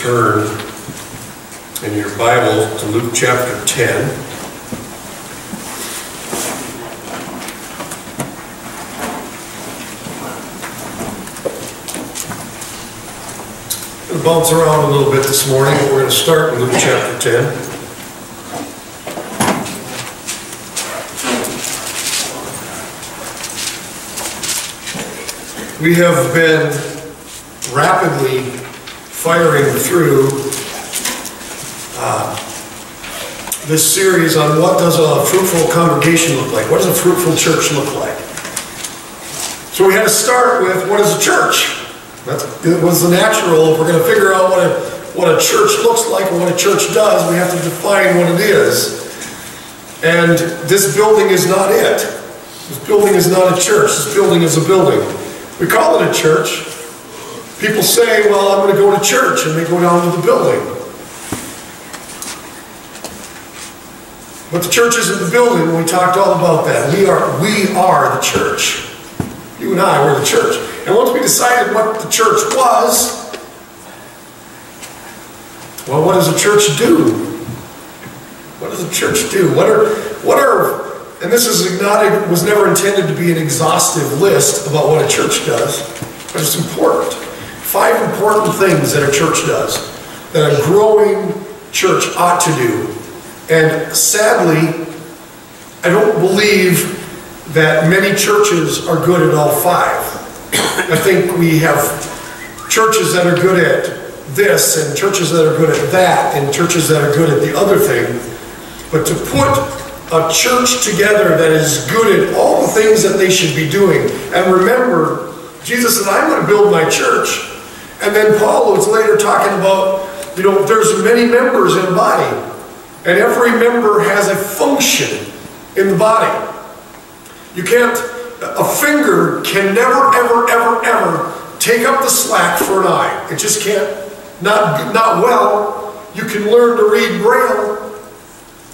turn in your Bible to Luke chapter 10. I'm going to bounce around a little bit this morning, but we're going to start in Luke chapter 10. We have been rapidly firing through this series on what does a fruitful congregation look like? What does a fruitful church look like? So we had to start with, what is a church? That was the natural. If we're going to figure out what a church looks like and what a church does, we have to define what it is. And this building is not it. This building is not a church. This building is a building. We call it a church. People say, well, I'm going to go to church, and they go down to the building. But the church isn't the building, and we talked all about that. We are the church. You and I, we're the church. And once we decided what the church was, well, what does a church do? What does a church do? And this was never intended to be an exhaustive list about what a church does, but it's important. 5 important things that a church does, that a growing church ought to do. And sadly, I don't believe that many churches are good at all 5. I think we have churches that are good at this, and churches that are good at that, and churches that are good at the other thing. But to put a church together that is good at all the things that they should be doing. And remember, Jesus said, I'm going to build my church. And then Paul was later talking about, there's many members in the body. And every member has a function in the body. A finger can never, ever, ever, ever take up the slack for an eye. It just can't. Not well. You can learn to read Braille,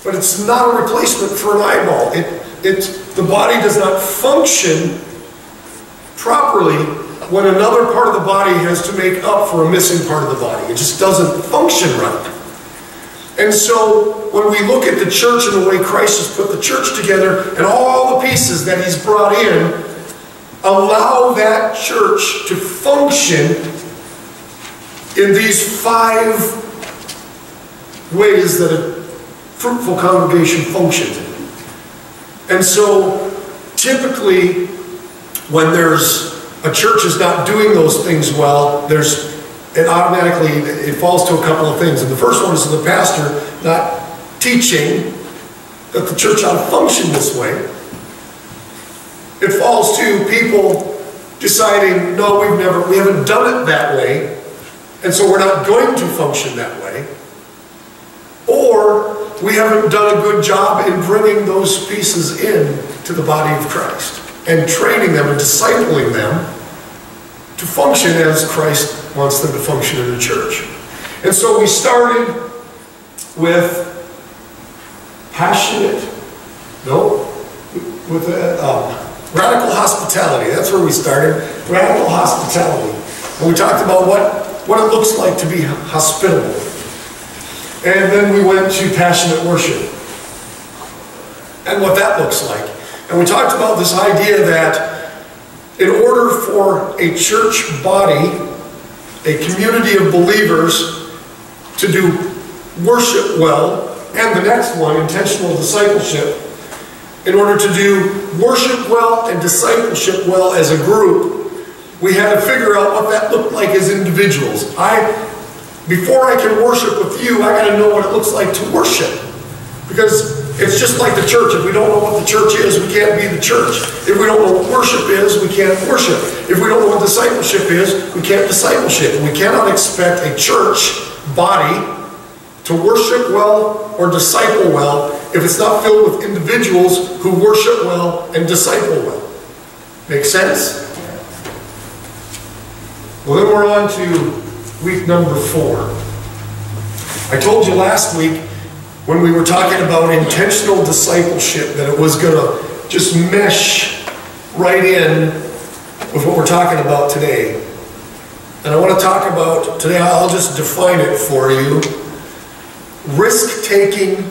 but it's not a replacement for an eyeball. The body does not function properly when another part of the body has to make up for a missing part of the body. It just doesn't function right. And so when we look at the church and the way Christ has put the church together and all the pieces that he's brought in, allow that church to function in these 5 ways that a fruitful congregation functions in. And so typically when a church is not doing those things well, it falls to a couple of things. And the first one is the pastor not teaching that the church ought to function this way. It falls to people deciding, no, we haven't done it that way, and so we're not going to function that way. Or we haven't done a good job in bringing those pieces in to the body of Christ and training them and discipling them to function as Christ wants them to function in the church. And so we started with radical hospitality. That's where we started, radical hospitality. And we talked about what it looks like to be hospitable. And then we went to passionate worship and what that looks like. And we talked about this idea that in order for a church body, a community of believers, to do worship well, and the next one, intentional discipleship, in order to do worship well and discipleship well as a group, we had to figure out what that looked like as individuals. Before I can worship with you, I got to know what it looks like to worship. Because it's just like the church. If we don't know what the church is, we can't be the church. If we don't know what worship is, we can't worship. If we don't know what discipleship is, we can't discipleship. And we cannot expect a church body to worship well or disciple well if it's not filled with individuals who worship well and disciple well. Make sense? Well, then we're on to week number 4. I told you last week when we were talking about intentional discipleship that it was going to just mesh right in with what we're talking about today. And I want to talk about, today I'll just define it for you, risk-taking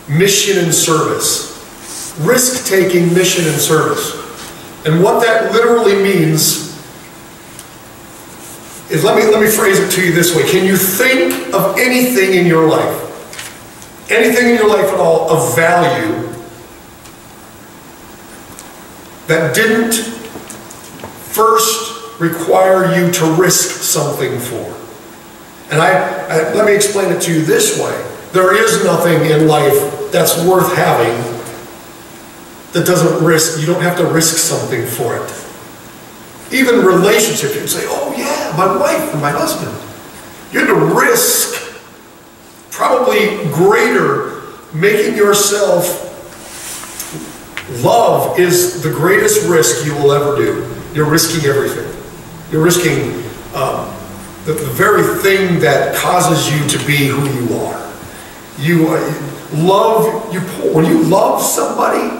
mission and service. Risk-taking mission and service. And what that literally means is, let me phrase it to you this way. Can you think of anything in your life, anything in your life at all of value that didn't first require you to risk something for? And let me explain it to you this way. There is nothing in life that's worth having that doesn't risk. You don't have to risk something for it. Even relationship, you can say, oh yeah, my wife and my husband. You had to risk probably greater, making yourself. Love is the greatest risk you will ever do. You're risking everything. You're risking the very thing that causes you to be who you are. When you love somebody,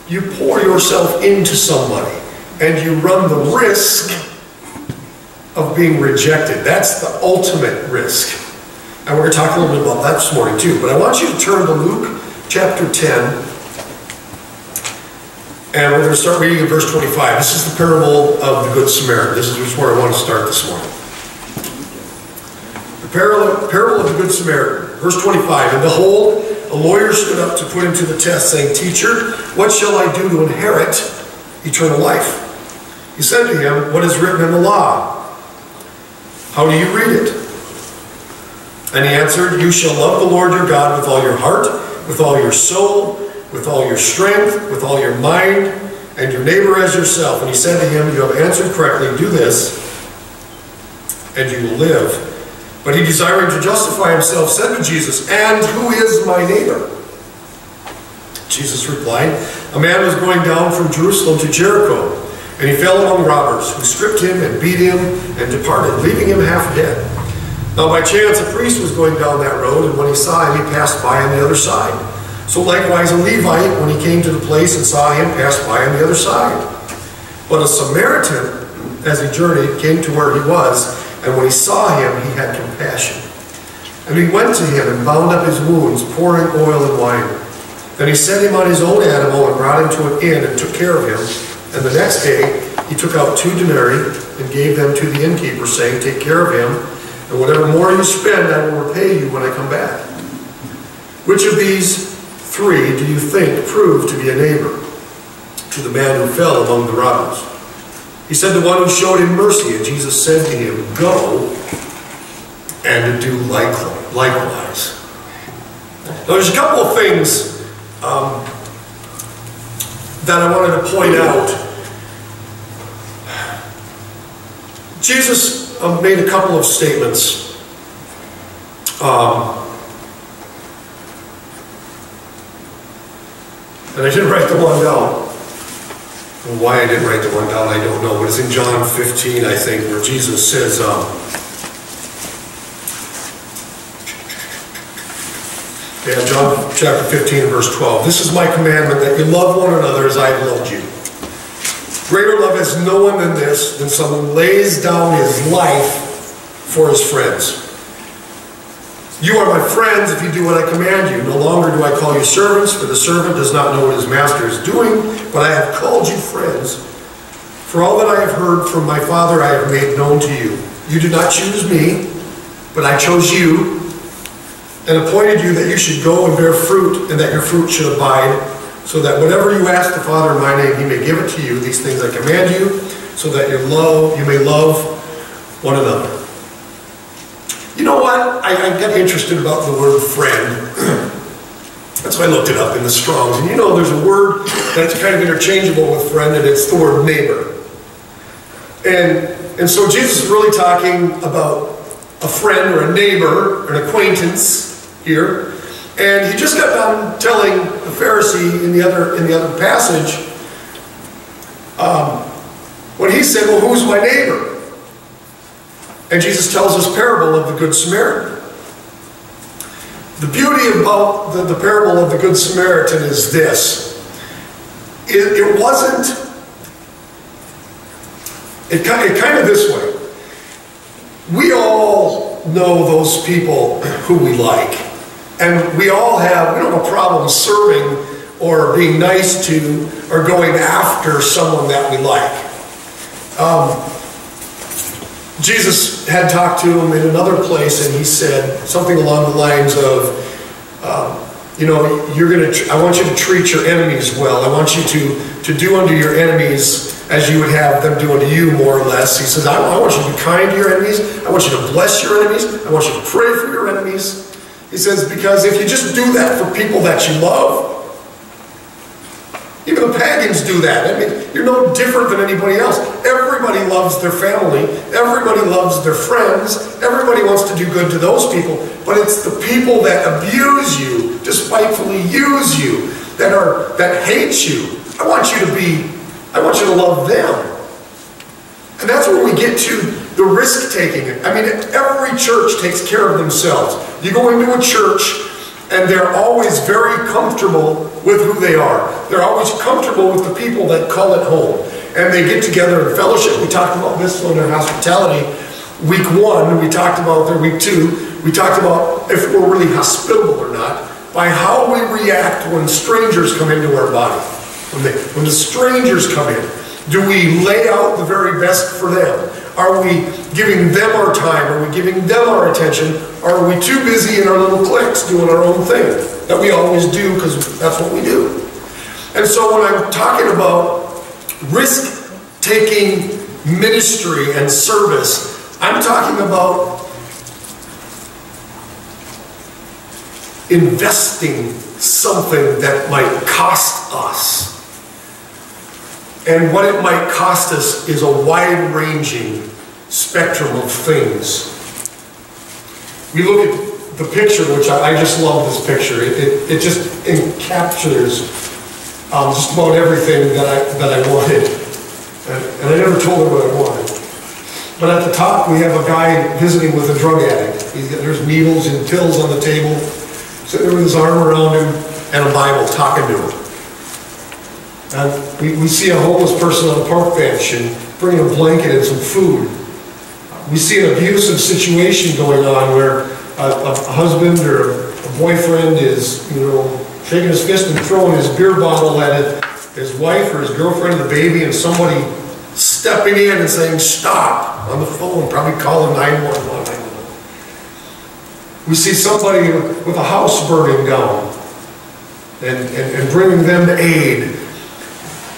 you pour yourself into somebody, and you run the risk of being rejected. That's the ultimate risk. And we're going to talk a little bit about that this morning too. But I want you to turn to Luke chapter 10. And we're going to start reading in verse 25. This is the parable of the Good Samaritan. This is where I want to start this morning. The parable of the Good Samaritan. Verse 25. And behold, a lawyer stood up to put him to the test, saying, Teacher, what shall I do to inherit eternal life? He said to him, What is written in the law? How do you read it? And he answered, You shall love the Lord your God with all your heart, with all your soul, with all your strength, with all your mind, and your neighbor as yourself. And he said to him, You have answered correctly, do this, and you will live. But he, desiring to justify himself, said to Jesus, And who is my neighbor? Jesus replied, A man was going down from Jerusalem to Jericho, and he fell among robbers, who stripped him and beat him and departed, leaving him half dead. Now by chance a priest was going down that road, and when he saw him, he passed by on the other side. So likewise a Levite, when he came to the place and saw him, passed by on the other side. But a Samaritan, as he journeyed, came to where he was, and when he saw him, he had compassion. And he went to him and bound up his wounds, pouring oil and wine. Then he set him on his own animal and brought him to an inn and took care of him. And the next day he took out 2 denarii and gave them to the innkeeper, saying, Take care of him, and whatever more you spend, I will repay you when I come back. Which of these 3 do you think proved to be a neighbor to the man who fell among the robbers? He said, The one who showed him mercy. And Jesus said to him, Go and do likewise. Now there's a couple of things that I wanted to point out. Jesus made a couple of statements. And I didn't write the one down. And why I didn't write the one down, I don't know. But it's in John 15, I think, where Jesus says, John chapter 15, verse 12. This is my commandment, that you love one another as I have loved you. Greater love has no one than this, than someone lays down his life for his friends. You are my friends if you do what I command you. No longer do I call you servants, for the servant does not know what his master is doing, but I have called you friends. For all that I have heard from my Father I have made known to you. You did not choose me, but I chose you, and appointed you that you should go and bear fruit, and that your fruit should abide, so that whatever you ask the Father in my name, he may give it to you. These things I command you, so that you may love one another. You know what? I got interested about the word friend. That's why I looked it up in the Strongs. And you know, there's a word that's kind of interchangeable with friend, and it's the word neighbor. And so Jesus is really talking about a friend or a neighbor, an acquaintance here. And he just got done telling the Pharisee in the other passage, when he said, Well, who's my neighbor? And Jesus tells this parable of the Good Samaritan. The beauty about the parable of the Good Samaritan is this. It kind of this way. we all know those people who we like. And we don't have a problem serving or being nice to or going after someone that we like. Jesus had talked to him in another place, and he said something along the lines of, I want you to treat your enemies well. I want you to do unto your enemies as you would have them do unto you, more or less. He says, I want you to be kind to your enemies. I want you to bless your enemies. I want you to pray for your enemies. He says, because if you just do that for people that you love, even the pagans do that. I mean, you're no different than anybody else. Everybody loves their family. Everybody loves their friends. Everybody wants to do good to those people. But it's the people that abuse you, despitefully use you, that hate you. I want you to love them. And that's where we get to the risk-taking. I mean, every church takes care of themselves. You go into a church, and they're always very comfortable with who they are. They're always comfortable with the people that call it home. And they get together in fellowship. We talked about this on our hospitality. Week 1, we talked about there. Week 2, we talked about if we're really hospitable or not by how we react when strangers come into our body. When the strangers come in, do we lay out the very best for them? Are we giving them our time? Are we giving them our attention? Or are we too busy in our little cliques doing our own thing that we always do because that's what we do? And so when I'm talking about risk-taking ministry and service, I'm talking about investing something that might cost us. And what it might cost us is a wide-ranging spectrum of things. We look at the picture, which I just love this picture. It just encaptures just about everything that I wanted. And I never told her what I wanted. But at the top, we have a guy visiting with a drug addict. There's needles and pills on the table, sitting there with his arm around him, and a Bible talking to him. And we see a homeless person on a park bench and bringing a blanket and some food. We see an abusive situation going on where a husband or a boyfriend is, shaking his fist and throwing his beer bottle at his wife or his girlfriend or the baby, and somebody stepping in and saying, stop, on the phone, probably calling 911. We see somebody with a house burning down and bringing them to aid.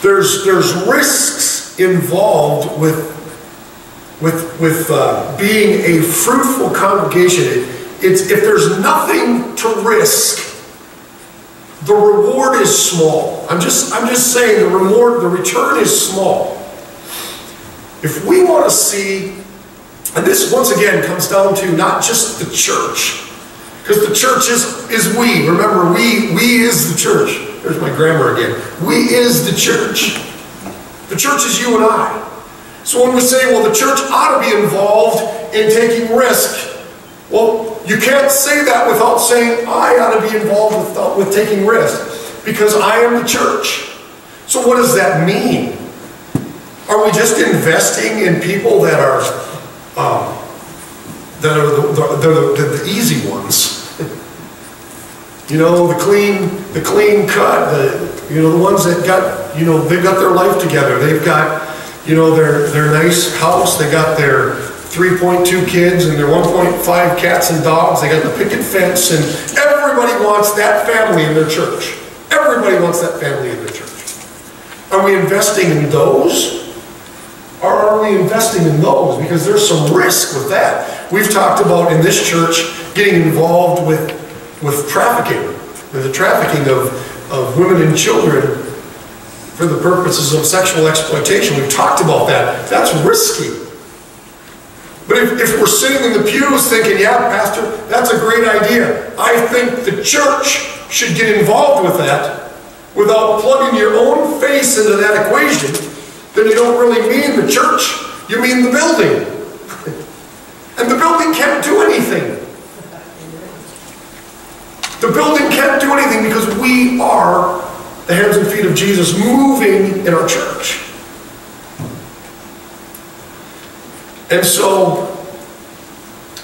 There's risks involved with being a fruitful congregation. If there's nothing to risk, the reward is small. I'm just saying the return is small. If we want to see, and this once again comes down to not just the church, because the church is we. Remember, we is the church. There's my grammar again. We is the church. The church is you and I. So when we say, well, the church ought to be involved in taking risk, well, you can't say that without saying I ought to be involved with taking risk, because I am the church. So what does that mean? Are we just investing in people that are the easy ones? The clean cut, the ones that got, they've got their life together. They've got, their nice house. They got their 3.2 kids and their 1.5 cats and dogs. They got the picket fence, and everybody wants that family in their church. Everybody wants that family in their church. Are we investing in those? Or are we investing in those? Because there's some risk with that. We've talked about in this church getting involved with trafficking, with the trafficking of women and children for the purposes of sexual exploitation. We've talked about that. That's risky. But if we're sitting in the pews thinking, yeah, Pastor, that's a great idea, I think the church should get involved with that without plugging your own face into that equation, then you don't really mean the church, you mean the building. And the building can't do anything. The building can't do anything because we are the hands and feet of Jesus moving in our church. And so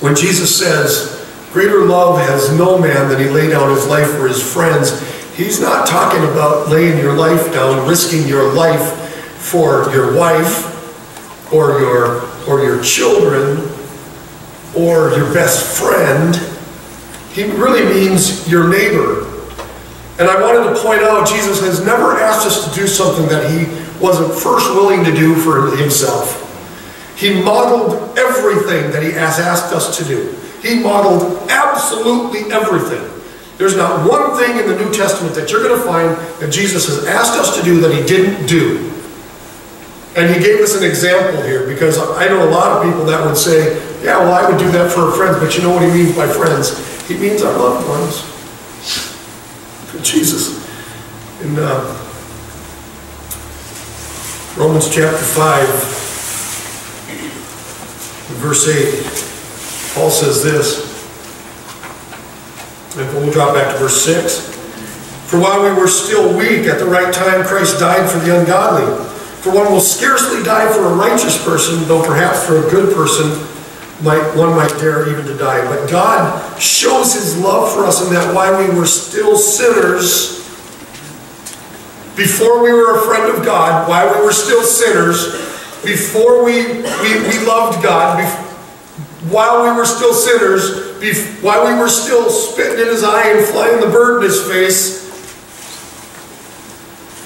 when Jesus says, greater love has no man than he lay down his life for his friends, he's not talking about laying your life down, risking your life for your wife or your children or your best friend. He really means your neighbor. And I wanted to point out, Jesus has never asked us to do something that he wasn't first willing to do for himself. He modeled everything that he has asked us to do. He modeled absolutely everything. There's not one thing in the New Testament that you're going to find that Jesus has asked us to do that he didn't do. And he gave us an example here, because I know a lot of people that would say, yeah, well, I would do that for friends, but you know what he means by friends? He means our loved ones. Jesus. In Romans chapter 5, verse 8, Paul says this, and we'll drop back to verse 6. For while we were still weak, at the right time Christ died for the ungodly. For one will scarcely die for a righteous person, though perhaps for a good person one might dare even to die. But God shows his love for us in that while we were still sinners, before we were a friend of God, while we were still sinners, before we loved God, while we were still sinners, while we were still spitting in his eye and flying the bird in his face,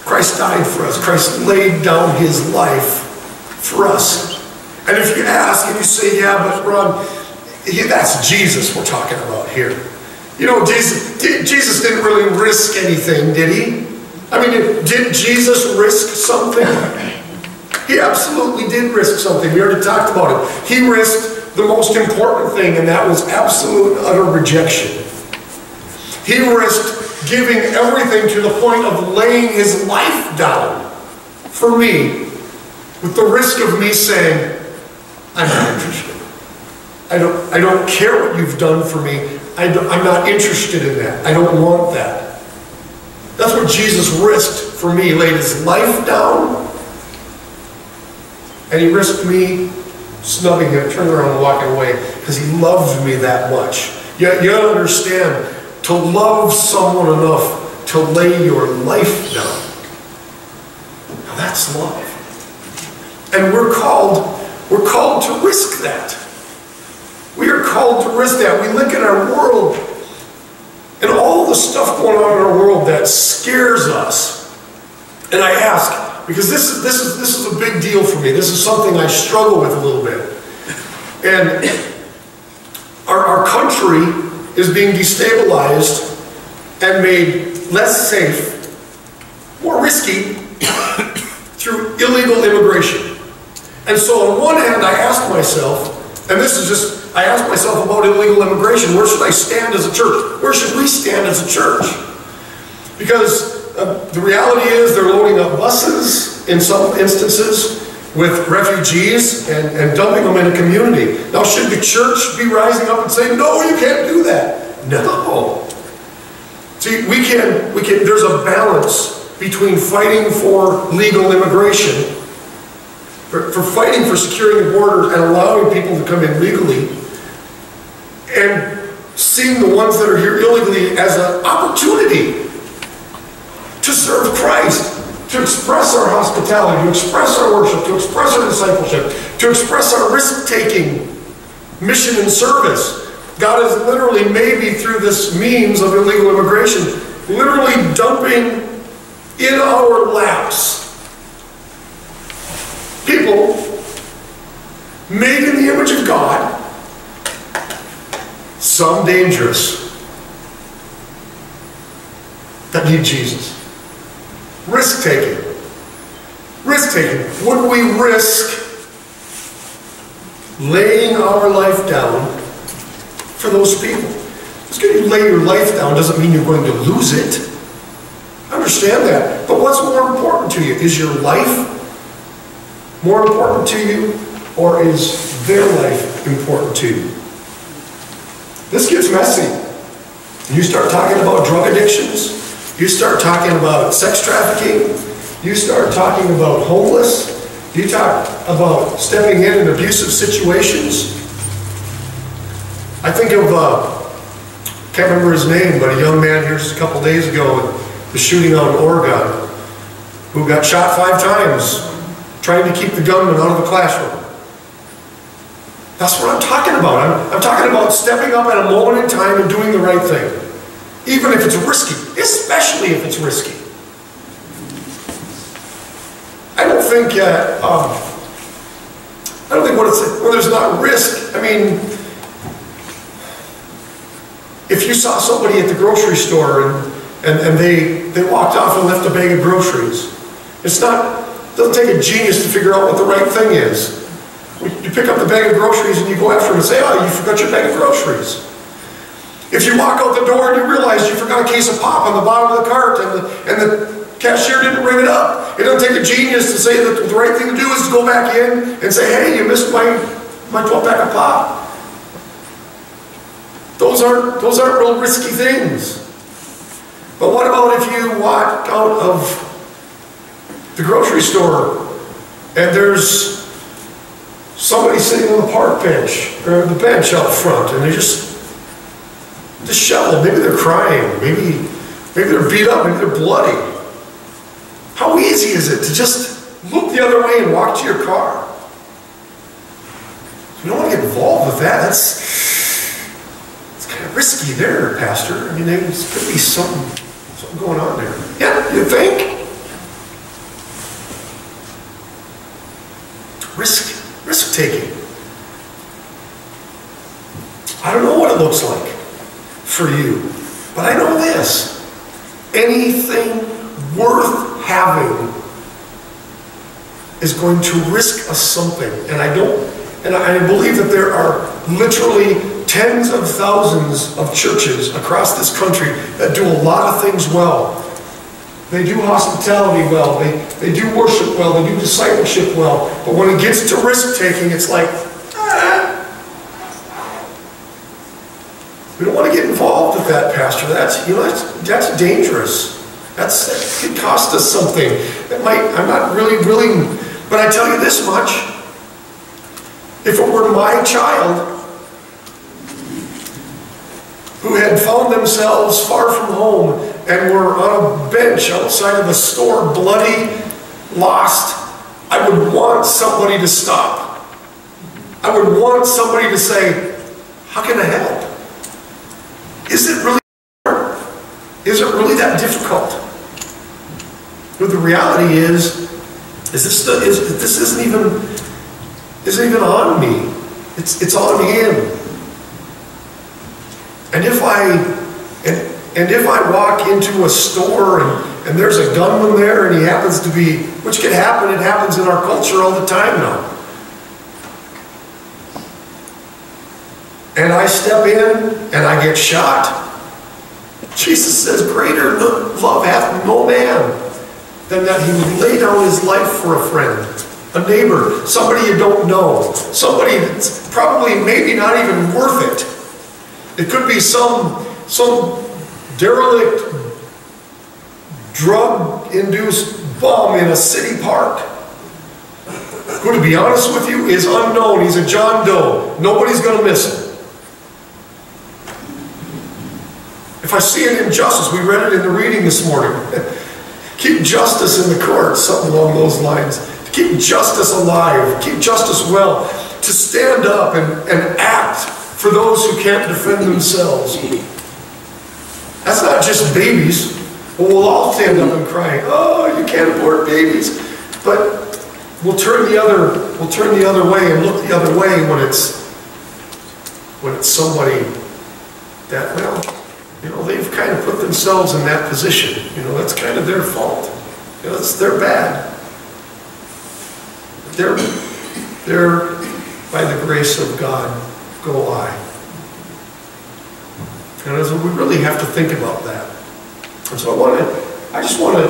Christ died for us. Christ laid down his life for us. And if you ask and you say, yeah, but Ron, that's Jesus we're talking about here. You know, Jesus didn't really risk anything, did he? I mean, did Jesus risk something? He absolutely did risk something. We already talked about it. He risked the most important thing, and that was absolute and utter rejection. He risked giving everything to the point of laying his life down for me, with the risk of me saying, I'm not interested. I don't care what you've done for me. I'm not interested in that. I don't want that. That's what Jesus risked for me. He laid his life down, and he risked me snubbing him, turning around and walking away, because he loves me that much. You gotta understand, to love someone enough to lay your life down. Now that's love. And we're called to risk that. We are called to risk that. We look at our world and all the stuff going on in our world that scares us. And I ask, because this is a big deal for me. This is something I struggle with a little bit. And our country is being destabilized and made less safe, more risky, through illegal immigration. And so on one hand, I ask myself, and this is just, I ask myself about illegal immigration, where should I stand as a church? Where should we stand as a church? Because the reality is they're loading up buses, in some instances, with refugees and dumping them in a community. Now, should the church be rising up and saying, no, you can't do that? No. See, there's a balance between fighting for legal immigration, for fighting for securing the borders and allowing people to come in legally, and seeing the ones that are here illegally as an opportunity to serve Christ, to express our hospitality, to express our worship, to express our discipleship, to express our risk-taking mission and service. God is literally, maybe through this means of illegal immigration, literally dumping in our laps people made in the image of God, some dangerous, that need Jesus. Risk-taking. Risk-taking. Would we risk laying our life down for those people? Just because you lay your life down doesn't mean you're going to lose it. I understand that. But what's more important to you? Is your life more important to you, or is their life important to you? This gets messy. You start talking about drug addictions, you start talking about sex trafficking, you start talking about homeless, you talk about stepping in abusive situations. think of, can't remember his name, but a young man here just a couple days ago, the shooting out in Oregon, who got shot 5 times trying to keep the gunman out of the classroom. That's what I'm talking about. I'm talking about stepping up at a moment in time and doing the right thing. Even if it's risky, especially if it's risky. I don't think when there's not risk, I mean, if you saw somebody at the grocery store and they walked off and left a bag of groceries, it doesn't take a genius to figure out what the right thing is. You pick up the bag of groceries and you go after them and say, oh, you forgot your bag of groceries. If you walk out the door and you realize you forgot a case of pop on the bottom of the cart and the cashier didn't ring it up, it doesn't take a genius to say that the right thing to do is to go back in and say, hey, you missed my 12-pack of pop. Those aren't real risky things. But what about if you walk out of the grocery store and there's somebody sitting on the park bench or the bench out front and they're just disheveled, maybe they're crying, maybe they're beat up, maybe they're bloody. How easy is it to just look the other way and walk to your car? You don't want to get involved with that. It's kind of risky there, Pastor. I mean, there could be something going on there. Yeah, you think? Risk taking. I don't know what it looks like for you, but I know this. Anything worth having is going to risk us something. And I believe that there are literally tens of thousands of churches across this country that do a lot of things well. They do hospitality well, they do worship well, they do discipleship well, but when it gets to risk-taking, it's like, we don't want to get involved with that, Pastor. That's dangerous. That could cost us something. I'm not really willing, but I tell you this much, if it were my child who had found themselves far from home and were on a bench outside of a store, bloody, lost, I would want somebody to stop. I would want somebody to say, how can I help? Is it really hard? Is it really that difficult? But the reality is this isn't even on me. It's on him. And if I walk into a store and there's a gunman there and he happens to be, which can happen, it happens in our culture all the time now. And I step in and I get shot. Jesus says, greater love hath no man than that he would lay down his life for a friend, a neighbor, somebody you don't know, somebody that's probably maybe not even worth it. It could be some derelict, drug-induced bum in a city park who, to be honest with you, is unknown. He's a John Doe. Nobody's going to miss him. If I see an injustice, we read it in the reading this morning, keep justice in the courts, something along those lines. To keep justice alive, keep justice well, to stand up and act for those who can't defend themselves. That's not just babies. Well, we'll all stand up and cry, oh, you can't abort babies. But we'll turn the other way and look the other way when it's somebody that, well, they've kind of put themselves in that position. That's kind of their fault. They're bad. They're by the grace of God, go I. And so we really have to think about that. And so I just want to,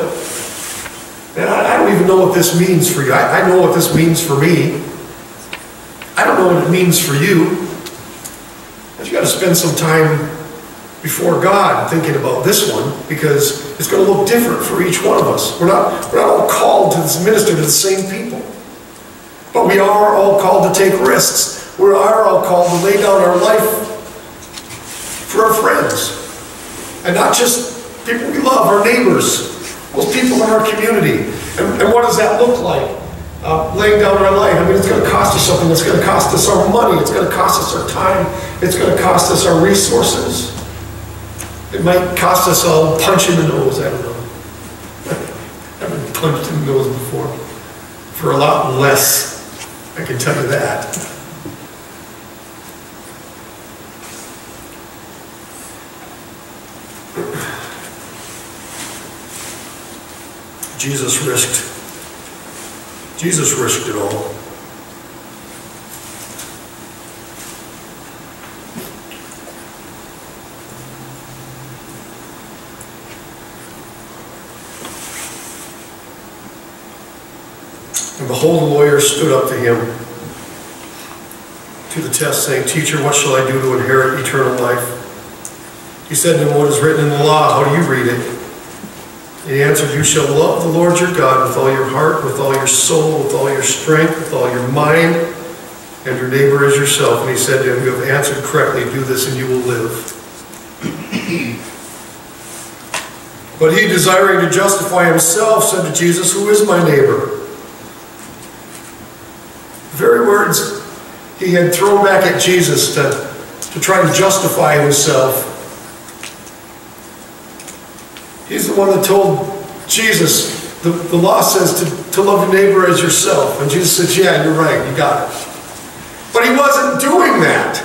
and I don't even know what this means for you. I know what this means for me. I don't know what it means for you. But you got to spend some time before God thinking about this one, because it's going to look different for each one of us. We're not all called to minister to the same people. But we are all called to take risks. We are all called to lay down our life for our friends. And not just people we love, our neighbors, those people in our community. And what does that look like? Laying down our life. I mean, it's going to cost us something. It's going to cost us our money. It's going to cost us our time. It's going to cost us our resources. It might cost us a punch in the nose. I don't know. I've been punched in the nose before. For a lot less, I can tell you that. Jesus risked it all. And behold, the lawyer stood up to him to the test, saying, Teacher, what shall I do to inherit eternal life? He said to him, What is written in the law? How do you read it? And he answered, You shall love the Lord your God with all your heart, with all your soul, with all your strength, with all your mind, and your neighbor as yourself. And he said to him, You have answered correctly. Do this and you will live. But he, desiring to justify himself, said to Jesus, Who is my neighbor? The very words he had thrown back at Jesus to try and justify himself. He's the one that told Jesus, the law says to love your neighbor as yourself. And Jesus says, yeah, you're right, you got it. But he wasn't doing that.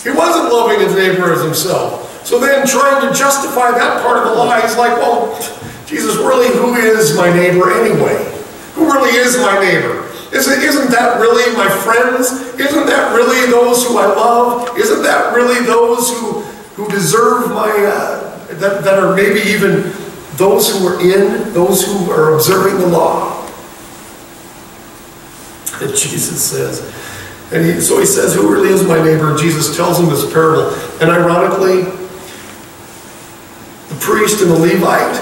He wasn't loving his neighbor as himself. So then trying to justify that part of the law, he's like, well, Jesus, really, who is my neighbor anyway? Who really is my neighbor? Isn't that really my friends? Isn't that really those who I love? Isn't that really those who deserve my, that are maybe even those who are those who are observing the law? And Jesus says, so he says, who really is my neighbor? And Jesus tells him this parable. And ironically, the priest and the Levite,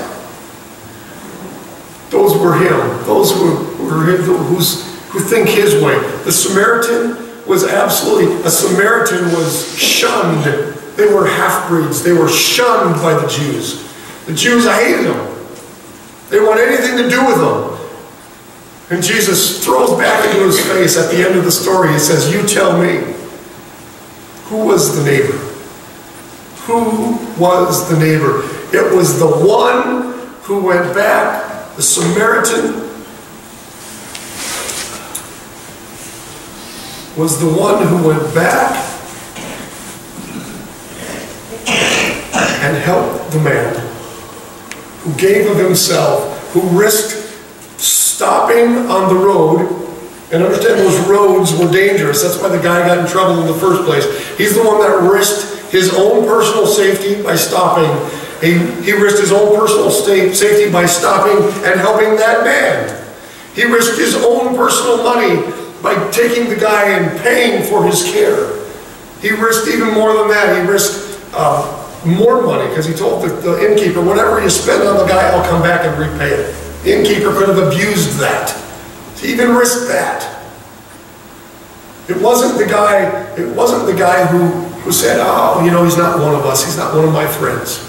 those were him. Those who think his way. The Samaritan was a Samaritan was shunned. They were half-breeds. They were shunned by the Jews. The Jews hated them. They didn't want anything to do with them. And Jesus throws back into his face at the end of the story. He says, you tell me, who was the neighbor? Who was the neighbor? It was the one who went back, the Samaritan was the one who went back and helped the man, who gave of himself, who risked stopping on the road. And understand, those roads were dangerous. That's why the guy got in trouble in the first place. He's the one that risked his own personal safety by stopping. He risked his own personal safety by stopping and helping that man. He risked his own personal money by taking the guy and paying for his care. He risked even more than that. He risked more money, because he told the innkeeper, whatever you spend on the guy, I'll come back and repay it. The innkeeper could have abused that. He even risked that. It wasn't the guy who said, oh, you know, he's not one of us. He's not one of my friends.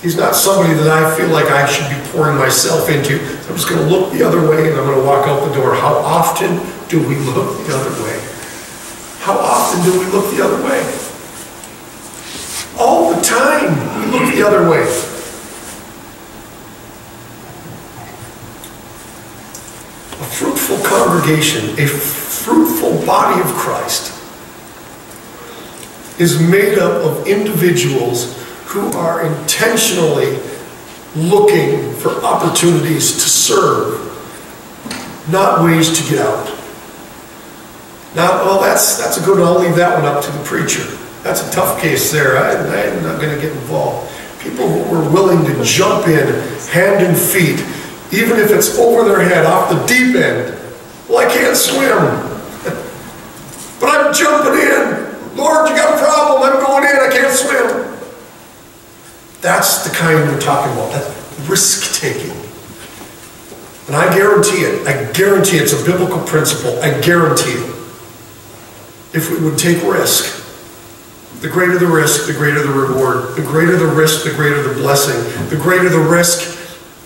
He's not somebody that I feel like I should be pouring myself into. So I'm just going to look the other way and I'm going to walk out the door. How often do we look the other way? How often do we look the other way? All the time we look the other way. A fruitful congregation, a fruitful body of Christ is made up of individuals who are intentionally looking for opportunities to serve, not ways to get out. Now, well, that's a good one. I'll leave that one up to the preacher. That's a tough case there. I'm not going to get involved. People who are willing to jump in, hand and feet, even if it's over their head, off the deep end. Well, I can't swim, but I'm jumping in. Lord, you got a problem. I'm going in. I can't swim. That's the kind we're talking about. That's risk-taking. And I guarantee it's a biblical principle. I guarantee it. If we would take risk, The greater the risk, the greater the reward. The greater the risk, the greater the blessing. The greater the risk,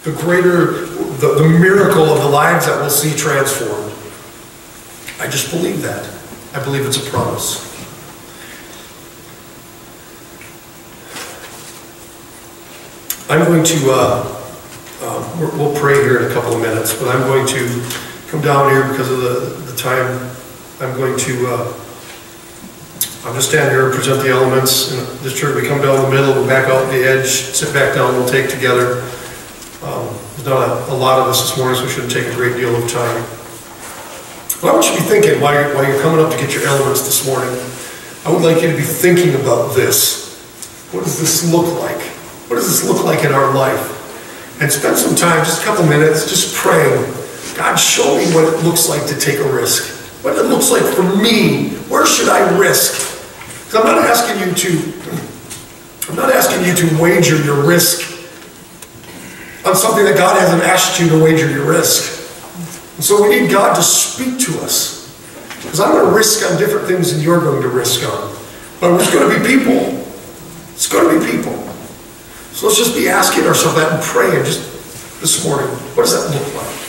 the greater the miracle of the lives that we'll see transformed. I just believe that. I believe it's a promise. I'm going to, we'll pray here in a couple of minutes, but I'm going to come down here because of the time. I'm going to stand here and present the elements. In this church, we come down the middle, we'll back out the edge, sit back down, we'll take together. There's not a lot of us this morning, so we shouldn't take a great deal of time. But I want you to be thinking, while you're coming up to get your elements this morning, I would like you to be thinking about this. What does this look like? What does this look like in our life? And spend some time, just a couple minutes, just praying. God, show me what it looks like to take a risk. What it looks like for me. Where should I risk? Because I'm not asking you to wager your risk on something that God hasn't asked you to wager your risk. And so we need God to speak to us. Because I'm going to risk on different things than you're going to risk on. But it's going to be people. It's going to be people. So let's just be asking ourselves that and praying just this morning. What does that look like?